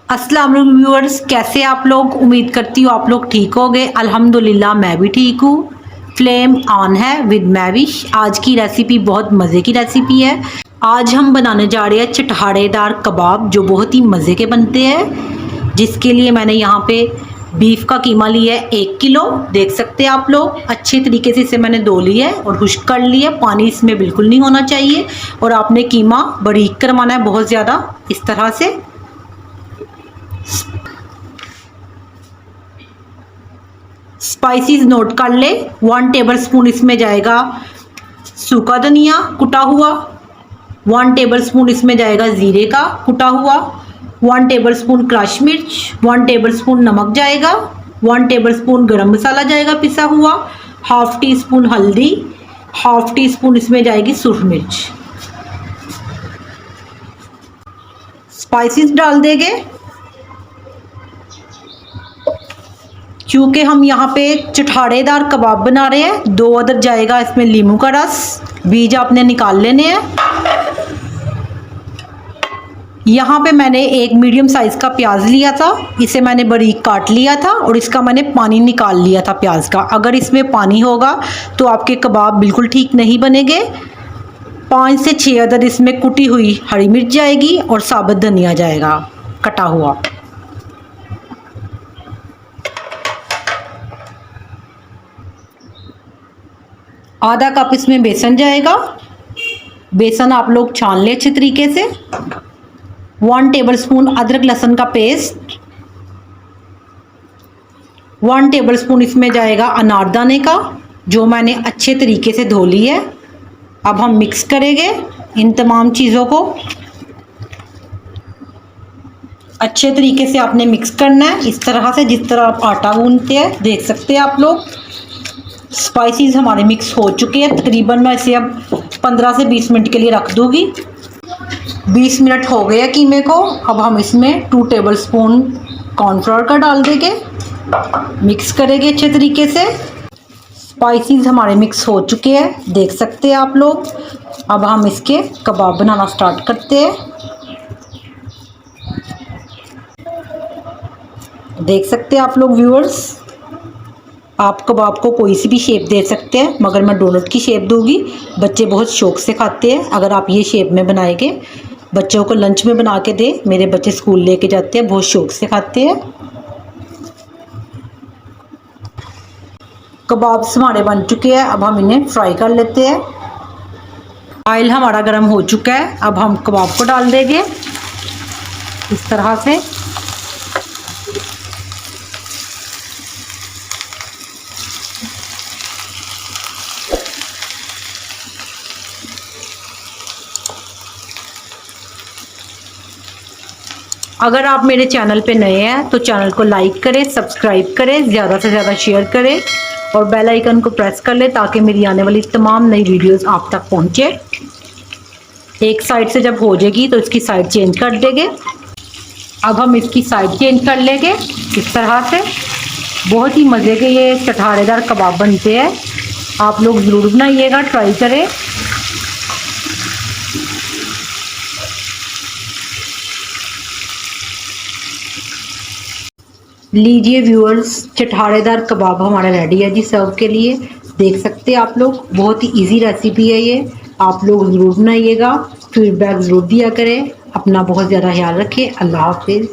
अस्सलाम वालेकुम व्यूअर्स, कैसे आप लोग। उम्मीद करती हूँ आप लोग ठीक होंगे। अल्हम्दुलिल्लाह मैं भी ठीक हूँ। फ्लेम ऑन है विद मैविश। आज की रेसिपी बहुत मज़े की रेसिपी है। आज हम बनाने जा रहे हैं चटहारेदार कबाब जो बहुत ही मज़े के बनते हैं। जिसके लिए मैंने यहाँ पे बीफ का कीमा लिया है 1 किलो। देख सकते हैं आप लोग। अच्छे तरीके से इसे मैंने धो लिया है और खुश्क कर लिया। पानी इसमें बिल्कुल नहीं होना चाहिए और आपने कीमा बारीक करवाना है बहुत ज़्यादा, इस तरह से। स्पाइसेस नोट कर ले। 1 टेबलस्पून इसमें जाएगा सूखा धनिया कुटा हुआ, 1 टेबलस्पून इसमें जाएगा ज़ीरे का कुटा हुआ, 1 टेबलस्पून क्रश मिर्च, 1 टेबलस्पून नमक जाएगा, 1 टेबलस्पून गरम मसाला जाएगा पिसा हुआ, ½ टीस्पून हल्दी, ½ टीस्पून इसमें जाएगी सुरख मिर्च। स्पाइसेस डाल देंगे। क्योंकि हम यहाँ पे चटहारेदार कबाब बना रहे हैं, 2 अदद जाएगा इसमें लीमू का रस। बीज आपने निकाल लेने हैं। यहाँ पे मैंने एक मीडियम साइज़ का प्याज लिया था, इसे मैंने बारीक काट लिया था और इसका मैंने पानी निकाल लिया था प्याज का। अगर इसमें पानी होगा तो आपके कबाब बिल्कुल ठीक नहीं बनेंगे। 5 से 6 अदद इसमें कुटी हुई हरी मिर्च जाएगी और साबुत धनिया जाएगा कटा हुआ। आधा कप इसमें बेसन जाएगा। बेसन आप लोग छान लें अच्छे तरीके से। 1 टेबलस्पून अदरक लहसुन का पेस्ट, 1 टेबलस्पून इसमें जाएगा अनारदाने का जो मैंने अच्छे तरीके से धो ली है। अब हम मिक्स करेंगे इन तमाम चीज़ों को। अच्छे तरीके से आपने मिक्स करना है, इस तरह से जिस तरह आप आटा गूंथते हैं। देख सकते हैं आप लोग। स्पाइसेस हमारे मिक्स हो चुके हैं। तकरीबन मैं इसे अब 15 से 20 मिनट के लिए रख दूँगी। 20 मिनट हो गए कीमे को। अब हम इसमें 2 टेबलस्पून कॉर्नफ्लोर का डाल देंगे। मिक्स करेंगे अच्छे तरीके से। स्पाइसेस हमारे मिक्स हो चुके हैं, देख सकते हैं आप लोग। अब हम इसके कबाब बनाना स्टार्ट करते हैं। देख सकते हैं आप लोग व्यूअर्स। आप कबाब को कोई सी भी शेप दे सकते हैं, मगर मैं डोनट की शेप दूंगी। बच्चे बहुत शौक से खाते हैं। अगर आप ये शेप में बनाएंगे, बच्चों को लंच में बना के दे। मेरे बच्चे स्कूल लेके जाते हैं, बहुत शौक से खाते हैं। कबाब्स हमारे बन चुके हैं। अब हम इन्हें फ्राई कर लेते हैं। ऑयल हमारा गर्म हो चुका है। अब हम कबाब को डाल देंगे इस तरह से। अगर आप मेरे चैनल पे नए हैं तो चैनल को लाइक करें, सब्सक्राइब करें, ज़्यादा से ज़्यादा शेयर करें और बेल आइकन को प्रेस कर लें ताकि मेरी आने वाली तमाम नई वीडियोस आप तक पहुंचे। एक साइड से जब हो जाएगी तो इसकी साइड चेंज कर देंगे। अब हम इसकी साइड चेंज कर लेंगे इस तरह से। बहुत ही मज़े के ये चटहारेदार कबाब बनते हैं। आप लोग ज़रूर बनाइएगा, ट्राई करें। लीजिए व्यूअर्स, चटहारेदार कबाब हमारा रेडी है जी सर्व के लिए। देख सकते हैं आप लोग। बहुत ही इजी रेसिपी है ये। आप लोग ज़रूर बनाइएगा, फीडबैक ज़रूर दिया करें। अपना बहुत ज़्यादा ख्याल रखें। अल्लाह हाफिज़।